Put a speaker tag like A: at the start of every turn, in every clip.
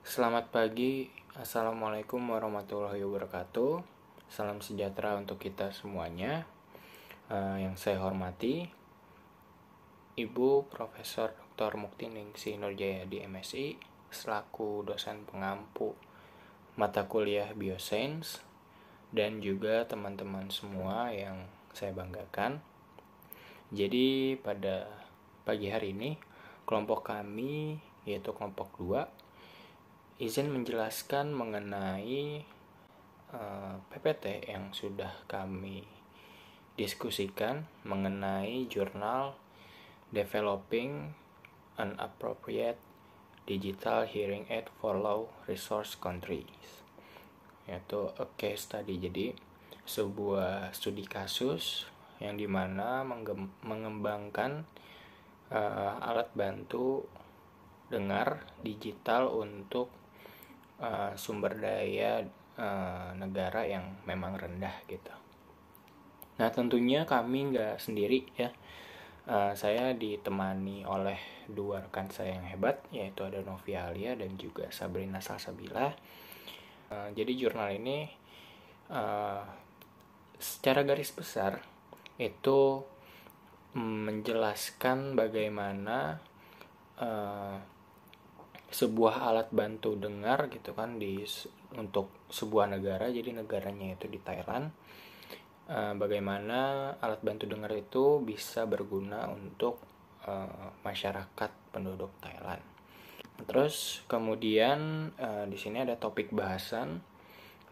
A: Selamat pagi, Assalamualaikum warahmatullahi wabarakatuh. Salam sejahtera untuk kita semuanya. Yang saya hormati Ibu Profesor Dr. Mukti Ningsih Nurjaya di MSI selaku dosen pengampu mata kuliah Biosains, dan juga teman-teman semua yang saya banggakan. Jadi pada pagi hari ini kelompok kami, yaitu kelompok 2, izin menjelaskan mengenai PPT yang sudah kami diskusikan mengenai jurnal Developing an Appropriate Digital Hearing Aid for Low Resource Countries, yaitu a case study. Jadi sebuah studi kasus yang dimana mengembangkan alat bantu dengar digital untuk sumber daya negara yang memang rendah gitu. Nah, tentunya kami nggak sendiri ya. Saya ditemani oleh dua rekan saya yang hebat, yaitu ada Novia Alia dan juga Sabrina Salsabila. Jadi jurnal ini secara garis besar itu menjelaskan bagaimana sebuah alat bantu dengar gitu kan untuk sebuah negara. Jadi negaranya itu di Thailand. Bagaimana alat bantu dengar itu bisa berguna untuk masyarakat penduduk Thailand. Terus kemudian di sini ada topik bahasan.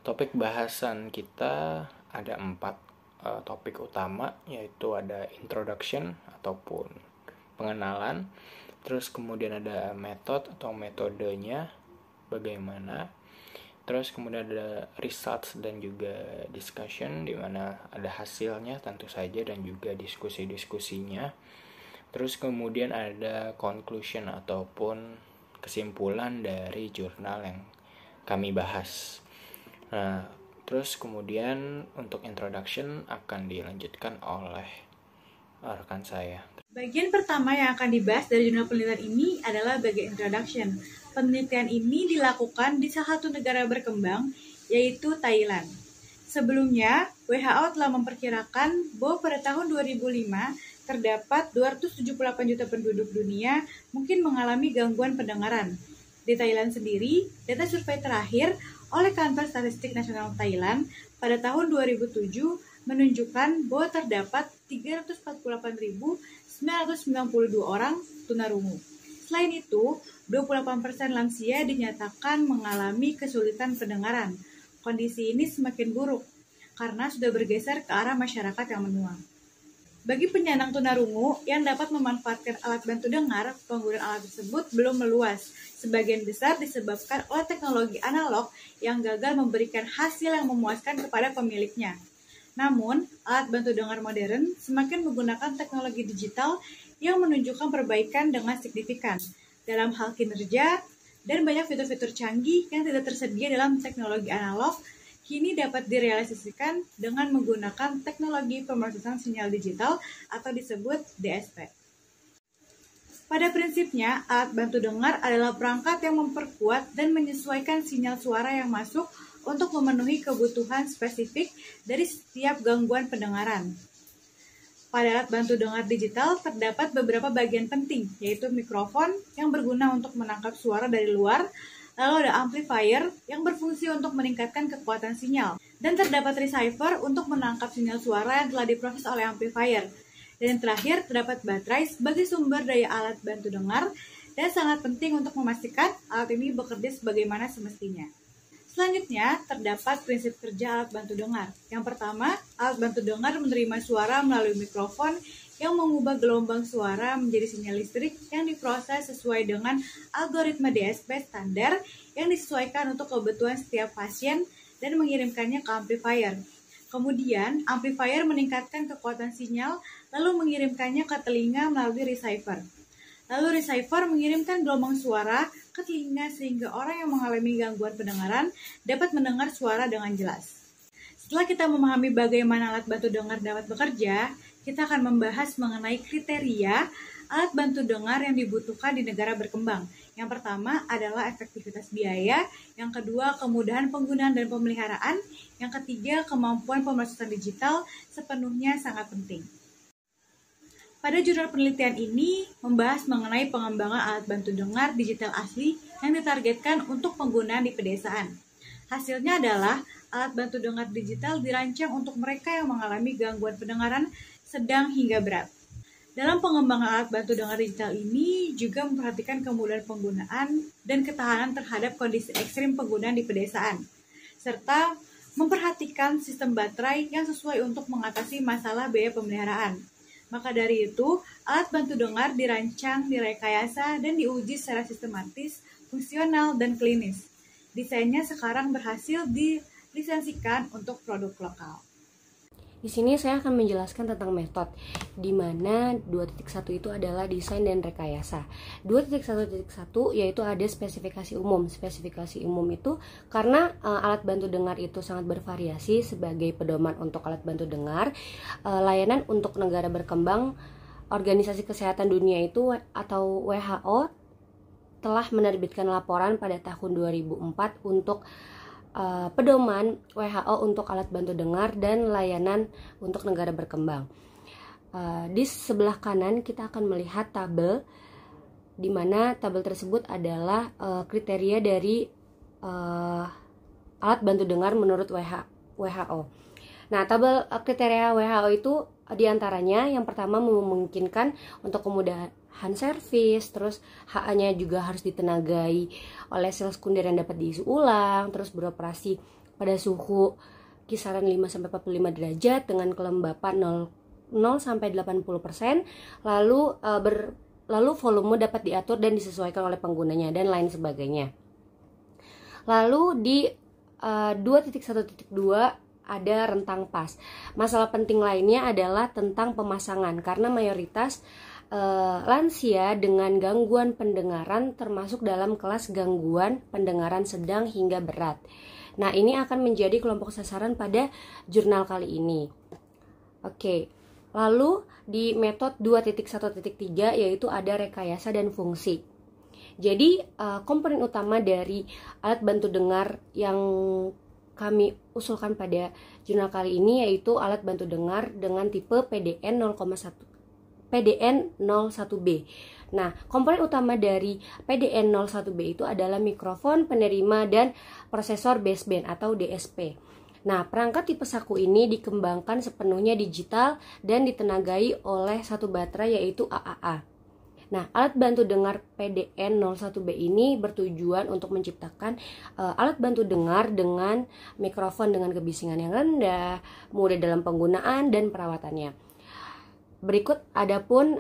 A: Topik bahasan kita ada 4 topik utama, yaitu ada introduction ataupun pengenalan. Terus kemudian ada metodenya bagaimana. Terus kemudian ada results dan juga discussion, di mana ada hasilnya tentu saja dan juga diskusi-diskusinya. Terus kemudian ada conclusion ataupun kesimpulan dari jurnal yang kami bahas. Nah, terus kemudian untuk introduction akan dilanjutkan oleh rekan saya.
B: Bagian pertama yang akan dibahas dari jurnal penelitian ini adalah bagian introduction. Penelitian ini dilakukan di salah satu negara berkembang, yaitu Thailand. Sebelumnya, WHO telah memperkirakan bahwa pada tahun 2005 terdapat 278 juta penduduk dunia mungkin mengalami gangguan pendengaran. Di Thailand sendiri, data survei terakhir oleh Kantor Statistik Nasional Thailand pada tahun 2007 menunjukkan bahwa terdapat 348.992 orang tunarungu. Selain itu, 28% lansia dinyatakan mengalami kesulitan pendengaran. Kondisi ini semakin buruk karena sudah bergeser ke arah masyarakat yang menua. Bagi penyandang tunarungu yang dapat memanfaatkan alat bantu dengar, penggunaan alat tersebut belum meluas. Sebagian besar disebabkan oleh teknologi analog yang gagal memberikan hasil yang memuaskan kepada pemiliknya. Namun, alat bantu dengar modern semakin menggunakan teknologi digital yang menunjukkan perbaikan dengan signifikan dalam hal kinerja, dan banyak fitur-fitur canggih yang tidak tersedia dalam teknologi analog kini dapat direalisasikan dengan menggunakan teknologi pemrosesan sinyal digital atau disebut DSP. Pada prinsipnya, alat bantu dengar adalah perangkat yang memperkuat dan menyesuaikan sinyal suara yang masuk untuk memenuhi kebutuhan spesifik dari setiap gangguan pendengaran. Pada alat bantu dengar digital terdapat beberapa bagian penting, yaitu mikrofon yang berguna untuk menangkap suara dari luar, lalu ada amplifier yang berfungsi untuk meningkatkan kekuatan sinyal, dan terdapat receiver untuk menangkap sinyal suara yang telah diproses oleh amplifier. Dan yang terakhir, terdapat baterai sebagai sumber daya alat bantu dengar, dan sangat penting untuk memastikan alat ini bekerja sebagaimana semestinya. Selanjutnya, terdapat prinsip kerja alat bantu dengar. Yang pertama, alat bantu dengar menerima suara melalui mikrofon yang mengubah gelombang suara menjadi sinyal listrik yang diproses sesuai dengan algoritma DSP standar yang disesuaikan untuk kebutuhan setiap pasien dan mengirimkannya ke amplifier. Kemudian, amplifier meningkatkan kekuatan sinyal lalu mengirimkannya ke telinga melalui receiver. Lalu receiver mengirimkan gelombang suara ke telinga sehingga orang yang mengalami gangguan pendengaran dapat mendengar suara dengan jelas. Setelah kita memahami bagaimana alat bantu dengar dapat bekerja, kita akan membahas mengenai kriteria alat bantu dengar yang dibutuhkan di negara berkembang. Yang pertama adalah efektivitas biaya, yang kedua kemudahan penggunaan dan pemeliharaan, yang ketiga kemampuan pemrosesan digital sepenuhnya sangat penting. Pada jurnal penelitian ini membahas mengenai pengembangan alat bantu dengar digital asli yang ditargetkan untuk penggunaan di pedesaan. Hasilnya adalah alat bantu dengar digital dirancang untuk mereka yang mengalami gangguan pendengaran sedang hingga berat. Dalam pengembangan alat bantu dengar digital ini juga memperhatikan kemudahan penggunaan dan ketahanan terhadap kondisi ekstrim penggunaan di pedesaan, serta memperhatikan sistem baterai yang sesuai untuk mengatasi masalah biaya pemeliharaan. Maka dari itu, alat bantu dengar dirancang, direkayasa, dan diuji secara sistematis, fungsional, dan klinis. Desainnya sekarang berhasil dilisensikan untuk produk lokal.
C: Di sini saya akan menjelaskan tentang metode, di mana 2.1 itu adalah desain dan rekayasa. 2.1.1 yaitu ada spesifikasi umum. Spesifikasi umum itu karena alat bantu dengar itu sangat bervariasi sebagai pedoman untuk alat bantu dengar, layanan untuk negara berkembang, Organisasi Kesehatan Dunia itu atau WHO telah menerbitkan laporan pada tahun 2004 untuk pedoman WHO untuk alat bantu dengar dan layanan untuk negara berkembang. Di sebelah kanan kita akan melihat tabel, di mana tabel tersebut adalah kriteria dari alat bantu dengar menurut WHO. Nah, tabel kriteria WHO itu diantaranya yang pertama memungkinkan untuk kemudahan servis, terus HA-nya juga harus ditenagai oleh sel sekunder yang dapat diisi ulang, terus beroperasi pada suhu kisaran 5-45 derajat dengan kelembapan 0-80%, lalu volume dapat diatur dan disesuaikan oleh penggunanya dan lain sebagainya. Lalu di 2.1.2 ada rentang pas. Masalah penting lainnya adalah tentang pemasangan, karena mayoritas lansia dengan gangguan pendengaran termasuk dalam kelas gangguan pendengaran sedang hingga berat. Nah, ini akan menjadi kelompok sasaran pada jurnal kali ini. Oke, lalu di metode 2.1.3 yaitu ada rekayasa dan fungsi. Jadi komponen utama dari alat bantu dengar yang kami usulkan pada jurnal kali ini yaitu alat bantu dengar dengan tipe PDN01B. Nah, komponen utama dari PDN01B itu adalah mikrofon, penerima, dan prosesor baseband atau DSP. Nah, perangkat tipe saku ini dikembangkan sepenuhnya digital dan ditenagai oleh satu baterai yaitu AAA. Nah, alat bantu dengar PDN01B ini bertujuan untuk menciptakan alat bantu dengar dengan mikrofon dengan kebisingan yang rendah, mudah dalam penggunaan dan perawatannya. Berikut adapun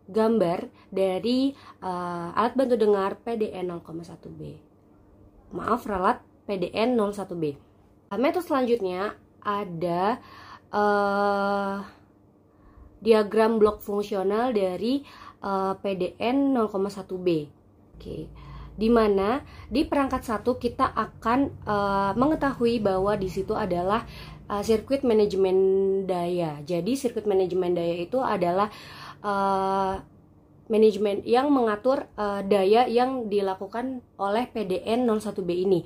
C: gambar dari alat bantu dengar PDN01B. Maaf, ralat PDN01B. Metode selanjutnya ada diagram blok fungsional dari PDN01B. Oke. Di mana di perangkat 1 kita akan mengetahui bahwa di situ adalah sirkuit manajemen daya. Jadi sirkuit manajemen daya itu adalah manajemen yang mengatur daya yang dilakukan oleh PDN01B ini,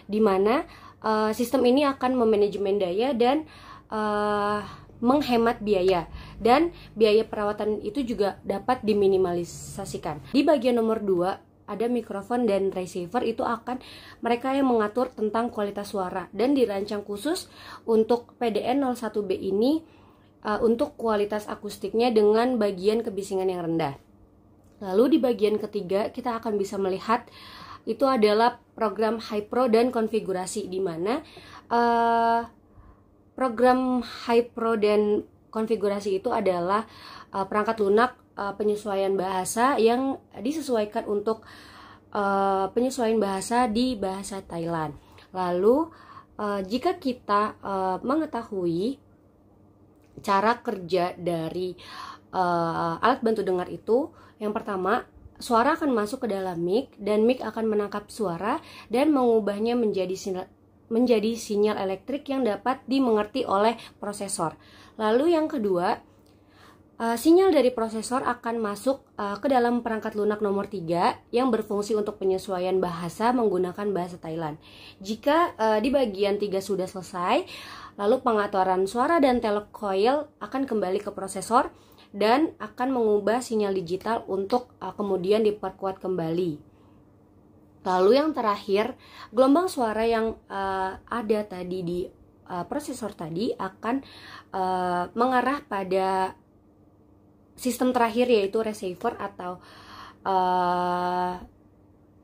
C: di mana sistem ini akan memanajemen daya dan menghemat biaya, dan biaya perawatan itu juga dapat diminimalisasikan. Di bagian nomor 2 ada mikrofon dan receiver, itu akan mereka yang mengatur tentang kualitas suara dan dirancang khusus untuk PDN01B ini untuk kualitas akustiknya dengan bagian kebisingan yang rendah. Lalu di bagian ketiga kita akan bisa melihat itu adalah program HiPro dan konfigurasi, di mana program HiPro dan konfigurasi itu adalah perangkat lunak penyesuaian bahasa yang disesuaikan untuk penyesuaian bahasa di bahasa Thailand. Lalu jika kita mengetahui cara kerja dari alat bantu dengar itu, yang pertama, suara akan masuk ke dalam mic dan mic akan menangkap suara dan mengubahnya menjadi sinyal elektrik yang dapat dimengerti oleh prosesor. Lalu yang kedua, sinyal dari prosesor akan masuk ke dalam perangkat lunak nomor 3 yang berfungsi untuk penyesuaian bahasa menggunakan bahasa Thailand. Jika di bagian 3 sudah selesai, lalu pengaturan suara dan telecoil akan kembali ke prosesor dan akan mengubah sinyal digital untuk kemudian diperkuat kembali. Lalu yang terakhir, gelombang suara yang ada tadi di prosesor tadi akan mengarah pada sistem terakhir, yaitu receiver atau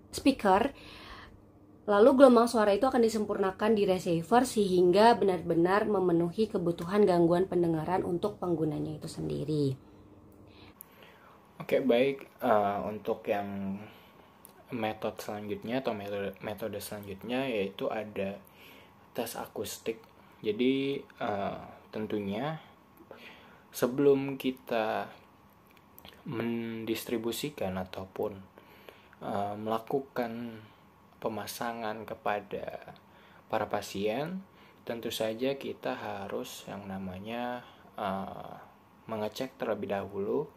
C: speaker. Lalu gelombang suara itu akan disempurnakan di receiver sehingga benar-benar memenuhi kebutuhan gangguan pendengaran untuk penggunanya itu sendiri.
A: Oke, baik. Untuk yang metode selanjutnya atau metode selanjutnya yaitu ada tes akustik. Jadi tentunya sebelum kita mendistribusikan ataupun melakukan pemasangan kepada para pasien, tentu saja kita harus yang namanya mengecek terlebih dahulu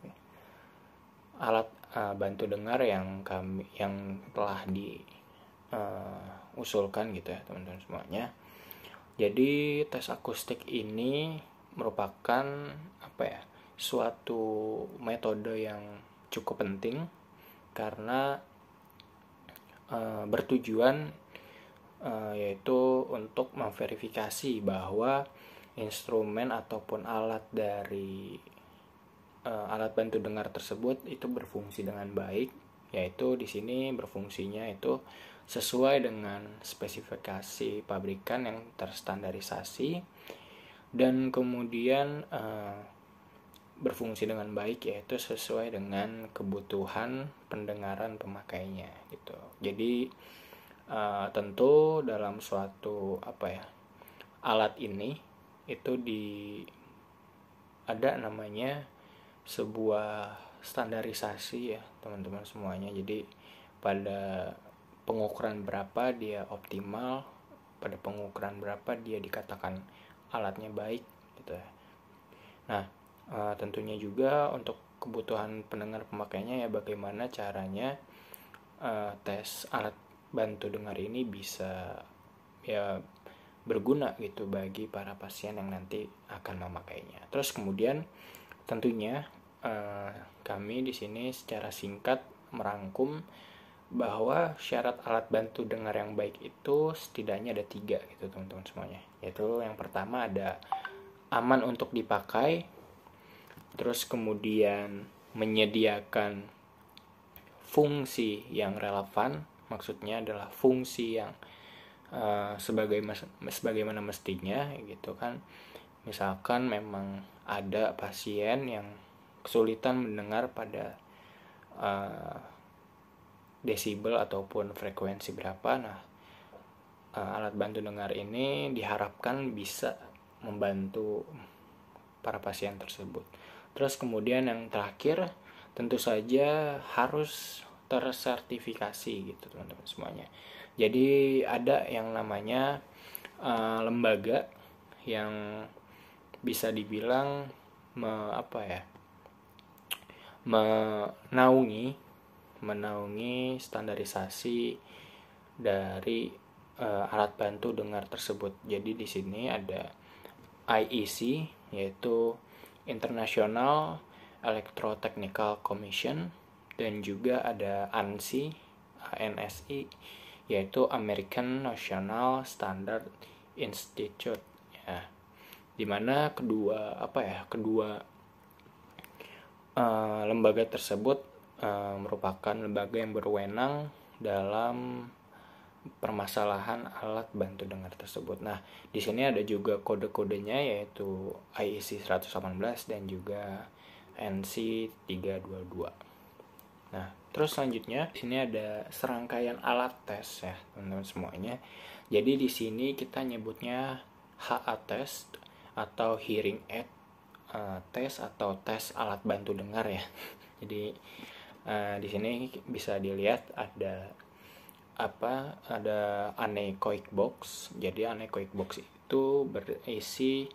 A: alat bantu dengar yang telah diusulkan gitu ya teman-teman semuanya. Jadi tes akustik ini merupakan suatu metode yang cukup penting karena bertujuan yaitu untuk memverifikasi bahwa instrumen ataupun alat dari alat bantu dengar tersebut itu berfungsi dengan baik, yaitu di sini berfungsinya itu sesuai dengan spesifikasi pabrikan yang terstandarisasi dan kemudian berfungsi dengan baik, yaitu sesuai dengan kebutuhan pendengaran pemakainya gitu. Jadi tentu dalam suatu alat ini itu ada namanya sebuah standarisasi ya teman-teman semuanya. Jadi pada pengukuran berapa dia optimal, pada pengukuran berapa dia dikatakan alatnya baik gitu ya. Nah, tentunya juga untuk kebutuhan pendengar pemakainya ya bagaimana caranya tes alat bantu dengar ini bisa ya berguna gitu bagi para pasien yang nanti akan memakainya. Terus kemudian tentunya kami di sini secara singkat merangkum bahwa syarat alat bantu dengar yang baik itu setidaknya ada 3 gitu teman-teman semuanya. Yaitu yang pertama ada aman untuk dipakai, terus kemudian menyediakan fungsi yang relevan, maksudnya adalah fungsi yang sebagaimana mestinya gitu kan. Misalkan memang ada pasien yang kesulitan mendengar pada desibel ataupun frekuensi berapa, nah alat bantu dengar ini diharapkan bisa membantu para pasien tersebut. Terus kemudian yang terakhir tentu saja harus tersertifikasi gitu teman-teman semuanya. Jadi ada yang namanya lembaga yang bisa dibilang menaungi standarisasi dari alat bantu dengar tersebut. Jadi di sini ada IEC, yaitu International Electrotechnical Commission, dan juga ada ANSI, yaitu American National Standard Institute ya. Dimana kedua lembaga tersebut merupakan lembaga yang berwenang dalam permasalahan alat bantu dengar tersebut. Nah, di sini ada juga kode-kodenya yaitu IEC 118 dan juga NC 322. Nah, terus selanjutnya di sini ada serangkaian alat tes ya, teman-teman semuanya. Jadi di sini kita nyebutnya HA test atau hearing aid test atau tes alat bantu dengar ya. Jadi di sini bisa dilihat ada anechoic box. Jadi anechoic box itu berisi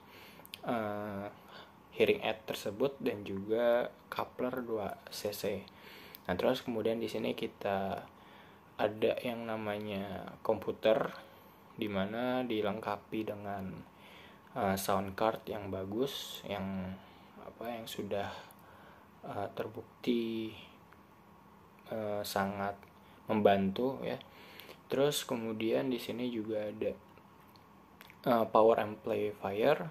A: hearing aid tersebut dan juga coupler 2 cc. Nah, terus kemudian di sini kita ada yang namanya komputer, dimana dilengkapi dengan sound card yang bagus, yang sudah terbukti sangat membantu ya. Terus kemudian di sini juga ada power amplifier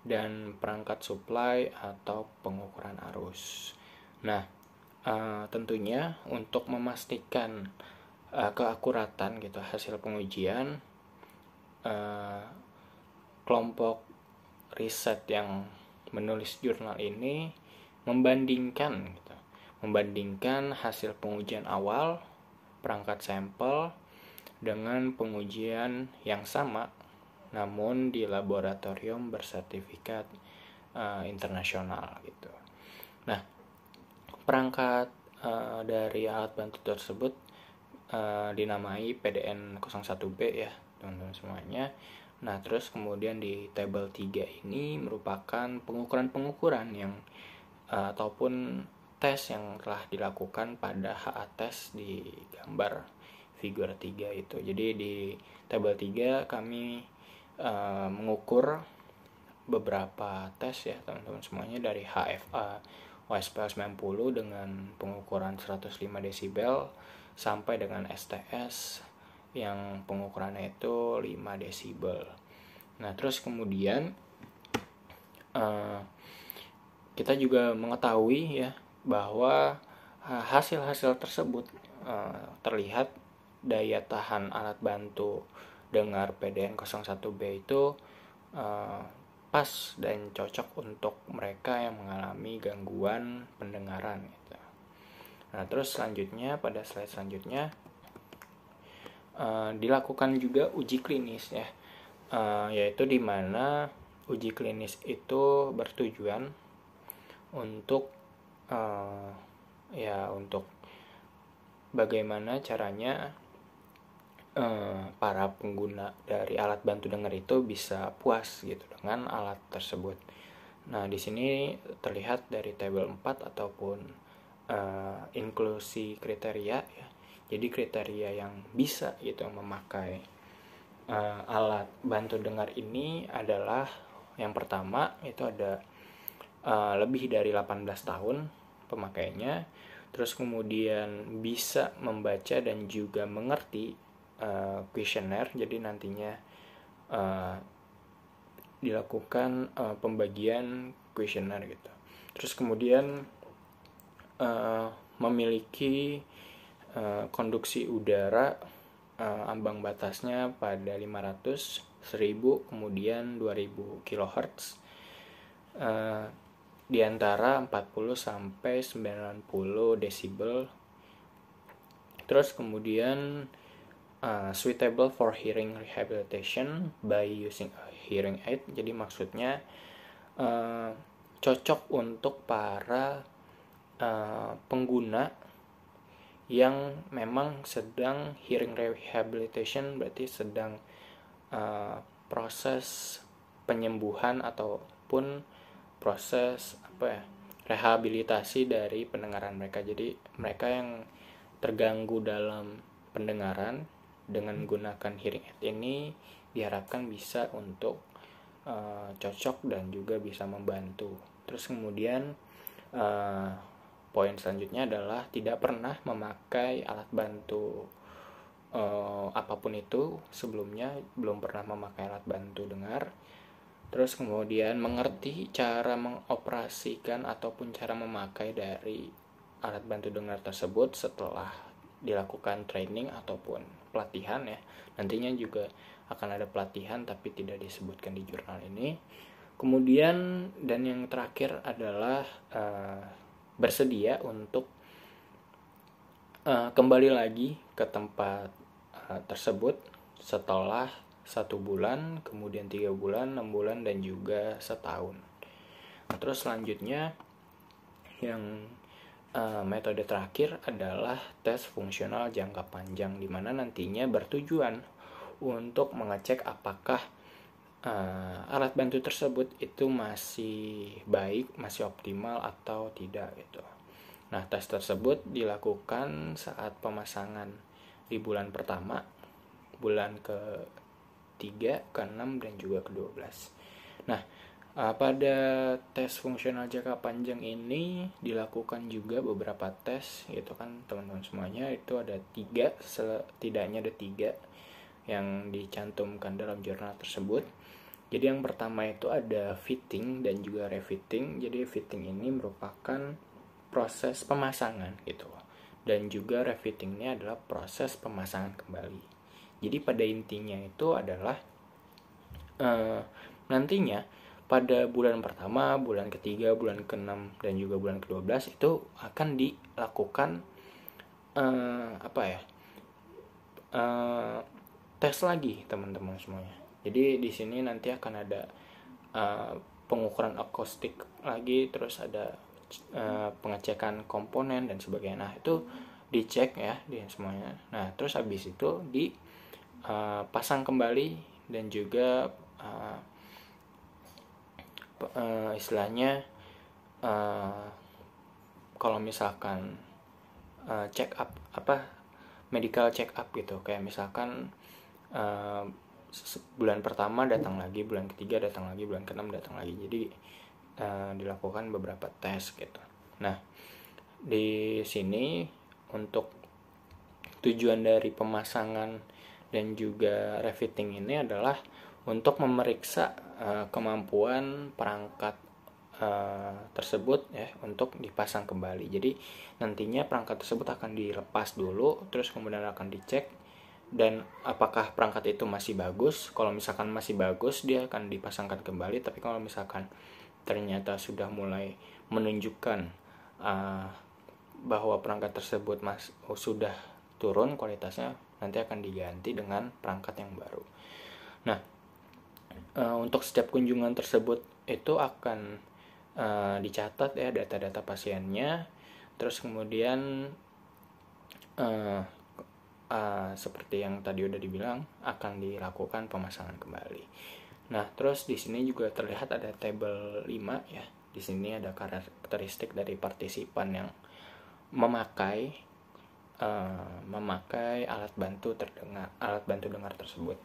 A: dan perangkat supply atau pengukuran arus. Nah, tentunya untuk memastikan keakuratan gitu hasil pengujian, kelompok riset yang menulis jurnal ini membandingkan hasil pengujian awal perangkat sampel dengan pengujian yang sama namun di laboratorium bersertifikat internasional gitu. Nah, perangkat dari alat bantu tersebut dinamai PDN01B ya teman-teman semuanya. Nah, terus kemudian di tabel 3 ini merupakan pengukuran yang ataupun tes yang telah dilakukan pada HA test di gambar figur 3 itu. Jadi di tabel 3 kami mengukur beberapa tes ya teman-teman semuanya, dari HFA OSPL 90 dengan pengukuran 105 desibel sampai dengan STS yang pengukurannya itu 5 desibel. Nah, terus kemudian kita juga mengetahui ya bahwa hasil-hasil tersebut terlihat daya tahan alat bantu dengar PDN01B itu pas dan cocok untuk mereka yang mengalami gangguan pendengaran gitu. Nah, terus selanjutnya pada slide selanjutnya dilakukan juga uji klinis ya, yaitu di mana uji klinis itu bertujuan untuk untuk bagaimana caranya para pengguna dari alat bantu dengar itu bisa puas gitu dengan alat tersebut. Nah, di sini terlihat dari tabel 4 ataupun inklusi kriteria ya. Jadi kriteria yang bisa gitu memakai alat bantu dengar ini adalah yang pertama itu ada lebih dari 18 tahun pemakainya, terus kemudian bisa membaca dan juga mengerti kuesioner, jadi nantinya dilakukan pembagian kuesioner gitu. Terus kemudian memiliki konduksi udara ambang batasnya pada 500, 1000, kemudian 2000 kHz di antara 40 sampai 90 desibel. Terus kemudian suitable for hearing rehabilitation by using a hearing aid. Jadi maksudnya cocok untuk para pengguna yang memang sedang hearing rehabilitation, berarti sedang proses penyembuhan ataupun proses rehabilitasi dari pendengaran mereka. Jadi mereka yang terganggu dalam pendengaran dengan menggunakan hearing aid ini diharapkan bisa untuk cocok dan juga bisa membantu. Terus kemudian poin selanjutnya adalah tidak pernah memakai alat bantu apapun itu sebelumnya, belum pernah memakai alat bantu dengar. Terus kemudian mengerti cara mengoperasikan ataupun cara memakai dari alat bantu dengar tersebut setelah dilakukan training ataupun pelatihan ya. Nantinya juga akan ada pelatihan tapi tidak disebutkan di jurnal ini. Kemudian dan yang terakhir adalah bersedia untuk kembali lagi ke tempat tersebut setelah 1 bulan, kemudian 3 bulan, 6 bulan, dan juga setahun. Nah, terus selanjutnya yang metode terakhir adalah tes fungsional jangka panjang, di mana nantinya bertujuan untuk mengecek apakah alat bantu tersebut itu masih baik, masih optimal atau tidak gitu. Nah, tes tersebut dilakukan saat pemasangan di bulan pertama, bulan ke-3, ke-6, dan juga ke-12. Nah, pada tes fungsional jangka panjang ini dilakukan juga beberapa tes gitu kan teman-teman semuanya. Itu ada 3, setidaknya ada 3 yang dicantumkan dalam jurnal tersebut. Jadi yang pertama itu ada fitting dan juga refitting. Jadi fitting ini merupakan proses pemasangan gitu, dan juga refitting ini adalah proses pemasangan kembali. Jadi pada intinya itu adalah nantinya pada bulan pertama, bulan ketiga, bulan ke-6, dan juga bulan ke-12 itu akan dilakukan tes lagi teman-teman semuanya. Jadi di sini nanti akan ada pengukuran akustik lagi, terus ada pengecekan komponen dan sebagainya. Nah, itu dicek ya di semuanya. Nah, terus habis itu dipasang kembali, dan juga istilahnya kalau misalkan check up medical check up gitu, kayak misalkan bulan pertama datang lagi, bulan ketiga datang lagi, bulan ke-6 datang lagi. Jadi dilakukan beberapa tes gitu. Nah, di sini untuk tujuan dari pemasangan dan juga refitting ini adalah untuk memeriksa kemampuan perangkat tersebut ya untuk dipasang kembali. Jadi nantinya perangkat tersebut akan dilepas dulu, terus kemudian akan dicek dan apakah perangkat itu masih bagus. Kalau misalkan masih bagus, dia akan dipasangkan kembali. Tapi kalau misalkan ternyata sudah mulai menunjukkan bahwa perangkat tersebut sudah turun kualitasnya, nanti akan diganti dengan perangkat yang baru. Nah, untuk setiap kunjungan tersebut itu akan dicatat ya data-data pasiennya, terus kemudian seperti yang tadi udah dibilang akan dilakukan pemasangan kembali. Nah, terus di sini juga terlihat ada tabel 5 ya. Di sini ada karakteristik dari partisipan yang memakai alat bantu dengar tersebut.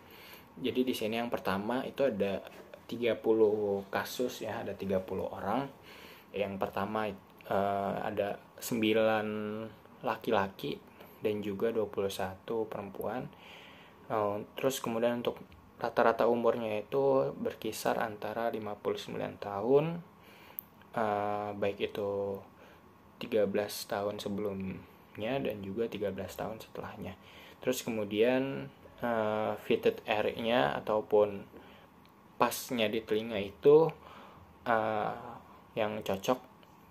A: Jadi di sini yang pertama itu ada 30 kasus ya, ada 30 orang. Yang pertama ada 9 laki-laki dan juga 21 perempuan. Terus kemudian untuk rata-rata umurnya itu berkisar antara 59 tahun, baik itu 13 tahun sebelumnya dan juga 13 tahun setelahnya. Terus kemudian fitted area-nya ataupun pasnya di telinga itu yang cocok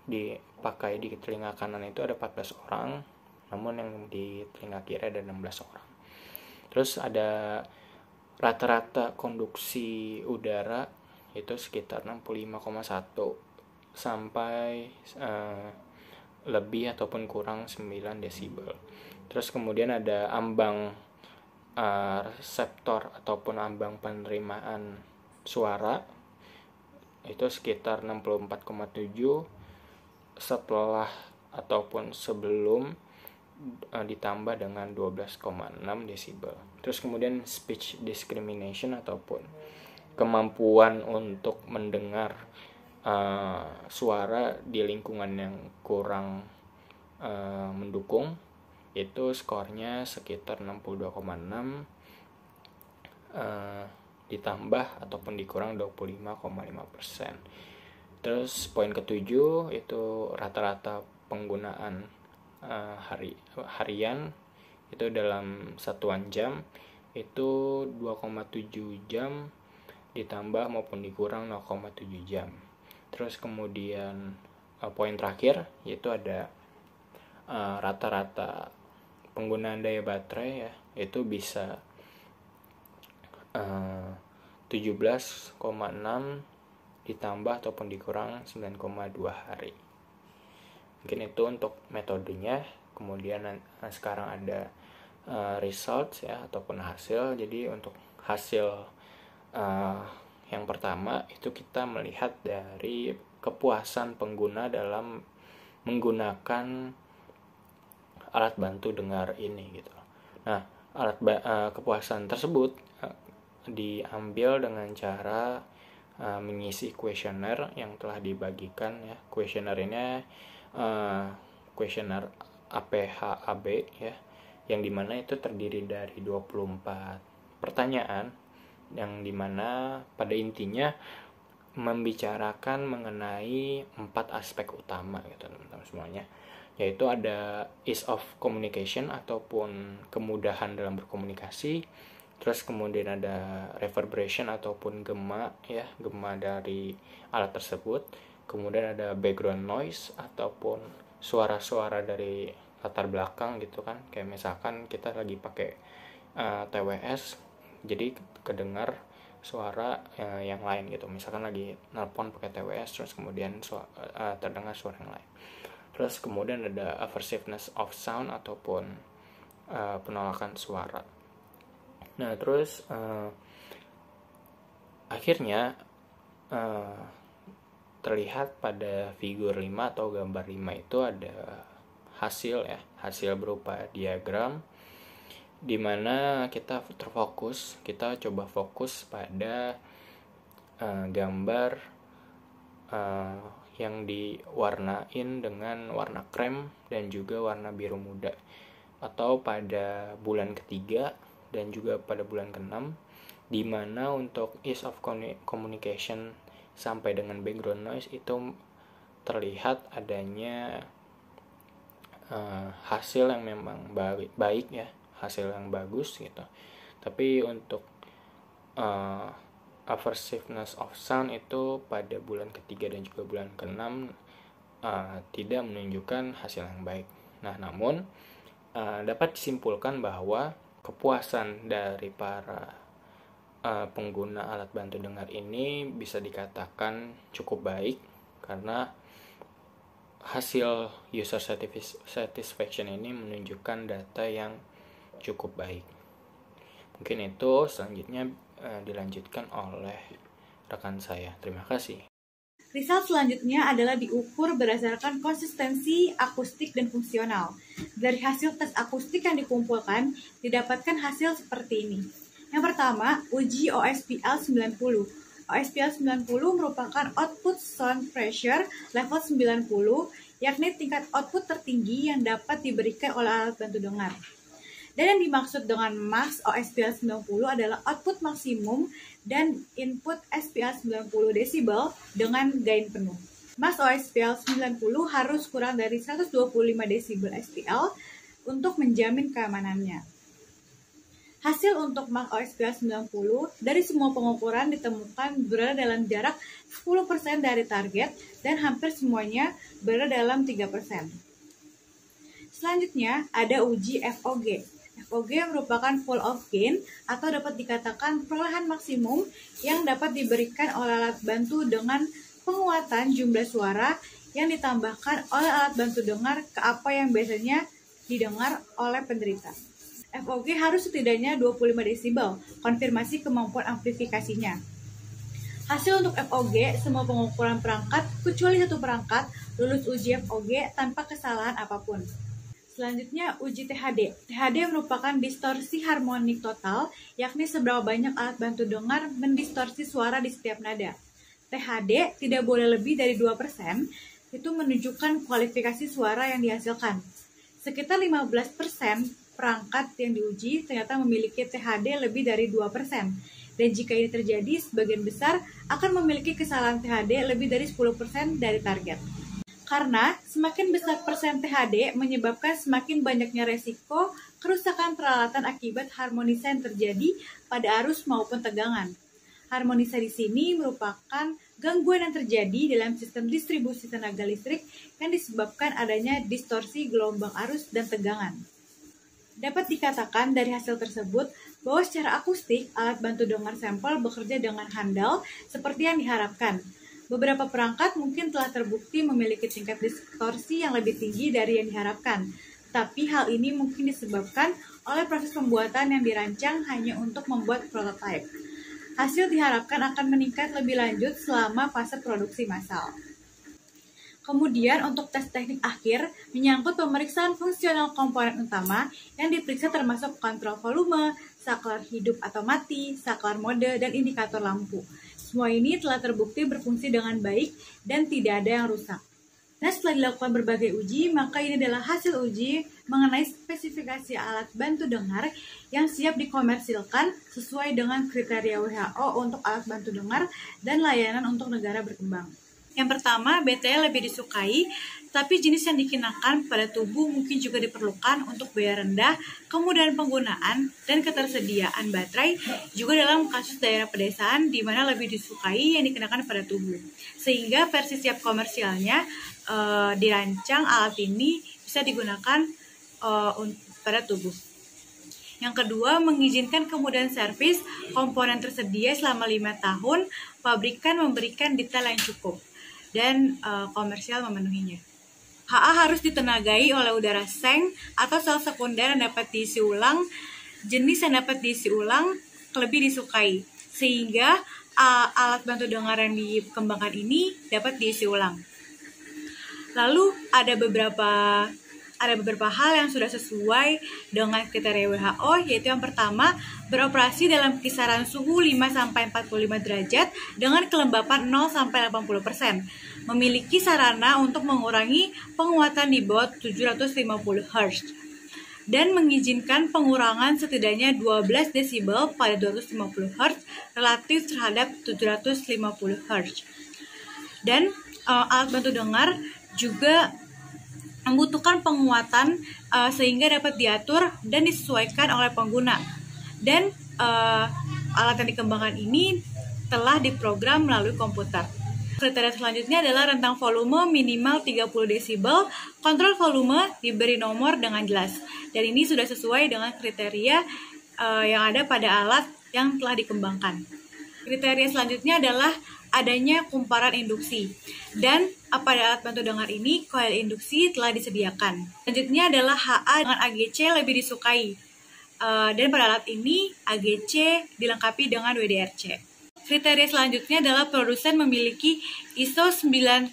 A: dipakai di telinga kanan itu ada 14 orang, namun yang di telinga kiri ada 16 orang. Terus ada rata-rata konduksi udara itu sekitar 65,1 sampai lebih ataupun kurang 9 desibel. Terus kemudian ada ambang reseptor ataupun ambang penerimaan suara itu sekitar 64,7 setelah ataupun sebelum ditambah dengan 12,6 desibel. Terus kemudian speech discrimination ataupun kemampuan untuk mendengar suara di lingkungan yang kurang mendukung itu skornya sekitar 62,6 ditambah ataupun dikurang 25,5%. Terus poin ke-7 itu rata-rata penggunaan harian itu dalam satuan jam itu 2,7 jam ditambah maupun dikurang 0,7 jam. Terus kemudian poin terakhir yaitu ada rata-rata penggunaan daya baterai ya, itu bisa 17,6 ditambah ataupun dikurang 9,2 hari. Mungkin itu untuk metodenya. Kemudian sekarang ada results ya ataupun hasil. Jadi untuk hasil Yang pertama itu kita melihat dari kepuasan pengguna dalam menggunakan alat bantu dengar ini gitu. Nah, kepuasan tersebut diambil dengan cara mengisi kuesioner yang telah dibagikan ya. Kuesioner ini kuesioner APH-AB ya, yang dimana itu terdiri dari 24 pertanyaan yang dimana pada intinya membicarakan mengenai 4 aspek utama gitu teman-teman semuanya, yaitu ada ease of communication ataupun kemudahan dalam berkomunikasi, terus kemudian ada reverberation ataupun gema ya, gema dari alat tersebut, kemudian ada background noise ataupun suara-suara dari latar belakang gitu kan, kayak misalkan kita lagi pakai TWS jadi kedengar suara yang lain gitu, misalkan lagi nelpon pakai TWS terus kemudian terdengar suara yang lain. Terus kemudian ada aversiveness of sound ataupun penolakan suara. Nah terus akhirnya terlihat pada figur 5 atau gambar 5 itu ada hasil ya, hasil berupa diagram dimana kita terfokus, kita coba fokus pada gambar yang diwarnain dengan warna krem dan juga warna biru muda, atau pada bulan ketiga dan juga pada bulan ke-6, dimana untuk ease of communication sampai dengan background noise itu terlihat adanya hasil yang memang baik ya, hasil yang bagus gitu. Tapi untuk aversiveness of sound itu pada bulan ketiga dan juga bulan ke-6 tidak menunjukkan hasil yang baik. Nah namun dapat disimpulkan bahwa kepuasan dari para pengguna alat bantu dengar ini bisa dikatakan cukup baik karena hasil user satisfaction ini menunjukkan data yang cukup baik. Mungkin itu, selanjutnya dilanjutkan oleh rekan saya. Terima kasih.
B: Result selanjutnya adalah diukur berdasarkan konsistensi akustik dan fungsional. Dari hasil tes akustik yang dikumpulkan, didapatkan hasil seperti ini. Yang pertama, uji OSPL 90. OSPL 90 merupakan output sound pressure level 90, yakni tingkat output tertinggi yang dapat diberikan oleh alat bantu dengar. Dan yang dimaksud dengan max OSPL 90 adalah output maksimum dan input SPL 90 desibel dengan gain penuh. Max OSPL 90 harus kurang dari 125 desibel SPL untuk menjamin keamanannya. Hasil untuk max OSPL 90 dari semua pengukuran ditemukan berada dalam jarak 10% dari target dan hampir semuanya berada dalam 3%. Selanjutnya ada uji FOG. FOG merupakan fall of gain atau dapat dikatakan perolehan maksimum yang dapat diberikan oleh alat bantu dengan penguatan jumlah suara yang ditambahkan oleh alat bantu dengar ke apa yang biasanya didengar oleh penderita. FOG harus setidaknya 25 desibel, konfirmasi kemampuan amplifikasinya. Hasil untuk FOG, semua pengukuran perangkat, kecuali satu perangkat, lulus uji FOG tanpa kesalahan apapun. Selanjutnya, uji THD. THD merupakan distorsi harmonik total, yakni seberapa banyak alat bantu dengar mendistorsi suara di setiap nada. THD tidak boleh lebih dari 2%, itu menunjukkan kualifikasi suara yang dihasilkan. Sekitar 15% perangkat yang diuji ternyata memiliki THD lebih dari 2%. Dan jika ini terjadi, sebagian besar akan memiliki kesalahan THD lebih dari 10% dari target. Karena semakin besar persen THD menyebabkan semakin banyaknya resiko kerusakan peralatan akibat harmonisa yang terjadi pada arus maupun tegangan. Harmonisa di sini merupakan gangguan yang terjadi dalam sistem distribusi tenaga listrik yang disebabkan adanya distorsi gelombang arus dan tegangan. Dapat dikatakan dari hasil tersebut bahwa secara akustik alat bantu dengar sampel bekerja dengan handal seperti yang diharapkan. Beberapa perangkat mungkin telah terbukti memiliki tingkat distorsi yang lebih tinggi dari yang diharapkan, tapi hal ini mungkin disebabkan oleh proses pembuatan yang dirancang hanya untuk membuat prototipe. Hasil diharapkan akan meningkat lebih lanjut selama fase produksi massal. Kemudian untuk tes teknik akhir menyangkut pemeriksaan fungsional komponen utama yang diperiksa termasuk kontrol volume, saklar hidup atau mati, saklar mode, dan indikator lampu. Semua ini telah terbukti berfungsi dengan baik dan tidak ada yang rusak. Nah, setelah dilakukan berbagai uji, maka ini adalah hasil uji mengenai spesifikasi alat bantu dengar yang siap dikomersilkan sesuai dengan kriteria WHO untuk alat bantu dengar dan layanan untuk negara berkembang. Yang pertama, BTL lebih disukai, tapi jenis yang dikenakan pada tubuh mungkin juga diperlukan untuk biaya rendah, kemudahan penggunaan, dan ketersediaan baterai juga dalam kasus daerah pedesaan di mana lebih disukai yang dikenakan pada tubuh. Sehingga versi siap komersialnya dirancang alat ini bisa digunakan pada tubuh. Yang kedua, mengizinkan kemudahan servis komponen tersedia selama 5 tahun, pabrikan memberikan detail yang cukup, dan komersial memenuhinya. HA harus ditenagai oleh udara seng atau sel sekunder yang dapat diisi ulang. Jenis yang dapat diisi ulang lebih disukai, sehingga alat bantu dengar yang dikembangkan ini dapat diisi ulang. Lalu ada beberapa hal yang sudah sesuai dengan kriteria WHO, yaitu yang pertama, beroperasi dalam kisaran suhu 5-45 derajat dengan kelembapan 0-80%, memiliki sarana untuk mengurangi penguatan di bawah 750 Hz, dan mengizinkan pengurangan setidaknya 12 desibel pada 250 Hz relatif terhadap 750 Hz. Dan alat bantu dengar juga membutuhkan penguatan sehingga dapat diatur dan disesuaikan oleh pengguna. Dan alat yang dikembangkan ini telah diprogram melalui komputer. Kriteria selanjutnya adalah rentang volume minimal 30 desibel. Kontrol volume diberi nomor dengan jelas. Dan ini sudah sesuai dengan kriteria yang ada pada alat yang telah dikembangkan. Kriteria selanjutnya adalah adanya kumparan induksi. Dan pada alat bantu dengar ini, koil induksi telah disediakan. Selanjutnya adalah HA dengan AGC lebih disukai. Dan pada alat ini, AGC dilengkapi dengan WDRC. Kriteria selanjutnya adalah produsen memiliki ISO 9001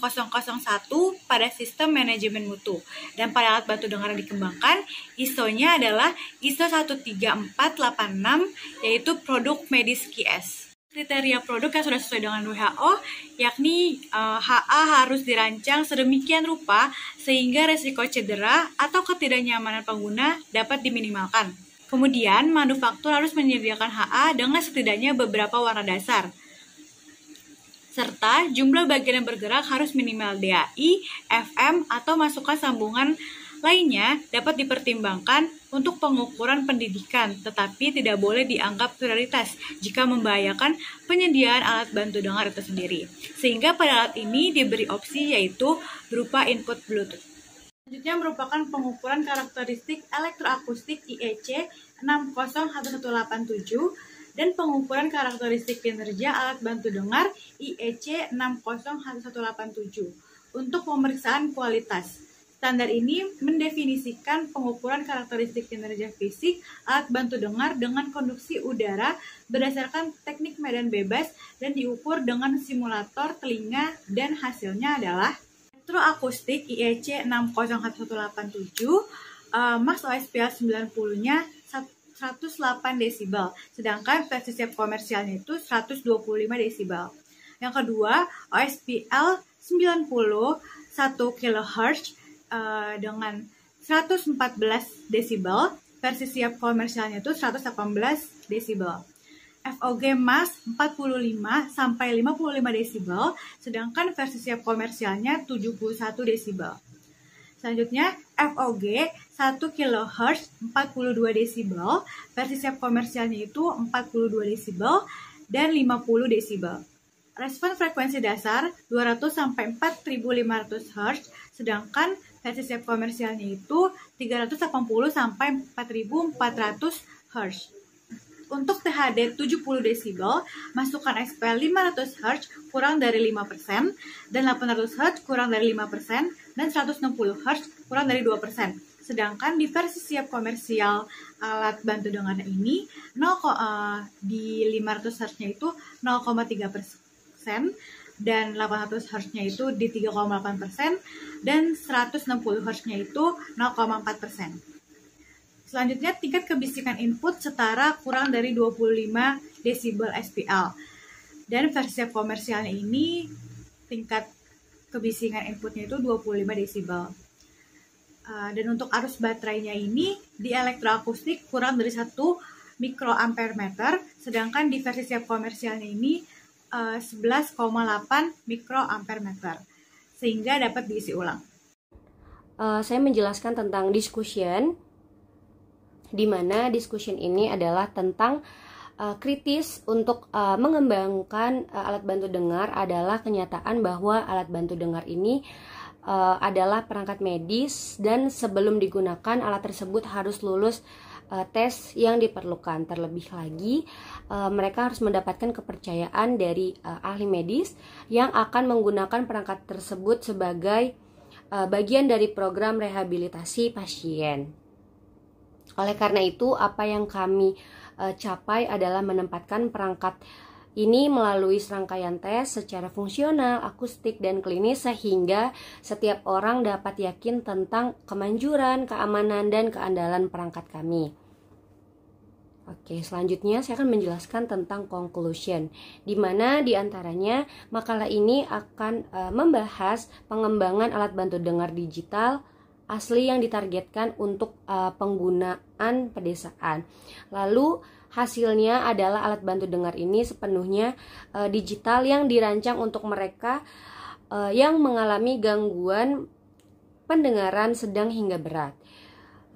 B: pada sistem manajemen mutu. Dan pada alat bantu dengar yang dikembangkan, ISO-nya adalah ISO 13486, yaitu produk medis QS. Kriteria produk yang sudah sesuai dengan WHO, yakni HA harus dirancang sedemikian rupa sehingga resiko cedera atau ketidaknyamanan pengguna dapat diminimalkan. Kemudian, manufaktur harus menyediakan HA dengan setidaknya beberapa warna dasar. Serta jumlah bagian yang bergerak harus minimal DAI, FM, atau masukan sambungan lainnya dapat dipertimbangkan untuk pengukuran pendidikan, tetapi tidak boleh dianggap prioritas jika membahayakan penyediaan alat bantu dengar itu sendiri. Sehingga pada alat ini diberi opsi yaitu berupa input Bluetooth. Selanjutnya merupakan pengukuran karakteristik elektroakustik IEC 60187 dan pengukuran karakteristik kinerja alat bantu dengar IEC 60187 untuk pemeriksaan kualitas. Standar ini mendefinisikan pengukuran karakteristik kinerja fisik alat bantu dengar dengan konduksi udara berdasarkan teknik medan bebas dan diukur dengan simulator telinga, dan hasilnya adalah elektroakustik IEC 60187, max OSPL 90-nya 108 desibel, sedangkan versi siap komersialnya itu 125 desibel. Yang kedua, OSPL 90 1 kHz dengan 114 desibel, versi siap komersialnya itu 118 desibel. FOG max 45 sampai 55 desibel, sedangkan versi siap komersialnya 71 desibel. Selanjutnya, FOG 1 kHz 42 desibel, versi siap komersialnya itu 42 desibel dan 50 desibel. Respon frekuensi dasar 200 sampai 4500 Hz, sedangkan versi siap komersialnya itu 380 sampai 4400 Hz. Untuk THD 70 desibel, masukkan SPL 500 Hz kurang dari 5%, dan 800 Hz kurang dari 5%, dan 160 Hz kurang dari 2%. Sedangkan di versi siap komersial alat bantu dengar ini di 500 Hz-nya itu 0,3%, dan 800 Hz-nya itu di 3,8%, dan 160 Hz-nya itu 0,4%. Selanjutnya, tingkat kebisikan input setara kurang dari 25 desibel SPL. Dan versi komersialnya ini tingkat kebisikan inputnya itu 25 desibel. Dan untuk arus baterainya ini di elektroakustik kurang dari 1 mikroampere meter, sedangkan di versi siap komersialnya ini 11,8 mikroampere meter, sehingga dapat diisi ulang.
C: Saya menjelaskan tentang discussion, di mana discussion ini adalah tentang kritis untuk mengembangkan alat bantu dengar adalah kenyataan bahwa alat bantu dengar ini adalah perangkat medis, dan sebelum digunakan alat tersebut harus lulus tes yang diperlukan. Terlebih lagi, mereka harus mendapatkan kepercayaan dari ahli medis yang akan menggunakan perangkat tersebut sebagai bagian dari program rehabilitasi pasien. Oleh karena itu, apa yang kami capai adalah menempatkan perangkat ini melalui serangkaian tes secara fungsional, akustik, dan klinis, sehingga setiap orang dapat yakin tentang kemanjuran, keamanan, dan keandalan perangkat kami. Oke, selanjutnya saya akan menjelaskan tentang conclusion, di mana diantaranya makalah ini akan membahas pengembangan alat bantu dengar digital asli yang ditargetkan untuk penggunaan pedesaan. Lalu hasilnya adalah alat bantu dengar ini sepenuhnya digital yang dirancang untuk mereka yang mengalami gangguan pendengaran sedang hingga berat.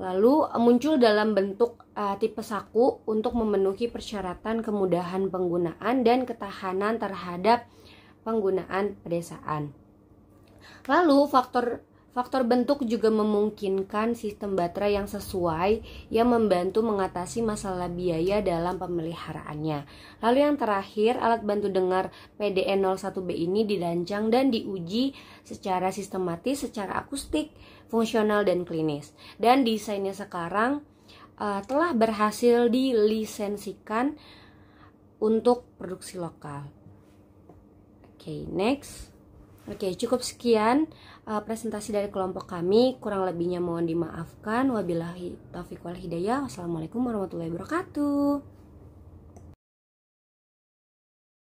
C: Lalu muncul dalam bentuk tipe saku untuk memenuhi persyaratan kemudahan penggunaan dan ketahanan terhadap penggunaan pedesaan. Lalu faktor bentuk juga memungkinkan sistem baterai yang sesuai yang membantu mengatasi masalah biaya dalam pemeliharaannya. Lalu yang terakhir, alat bantu dengar PDE-01B ini dirancang dan diuji secara sistematis, secara akustik, fungsional, dan klinis. Dan desainnya sekarang telah berhasil dilisensikan untuk produksi lokal. Oke, next. Oke, cukup sekian presentasi dari kelompok kami. Kurang lebihnya mohon dimaafkan. Wabillahi taufiq wal hidayah. Wassalamualaikum warahmatullahi wabarakatuh.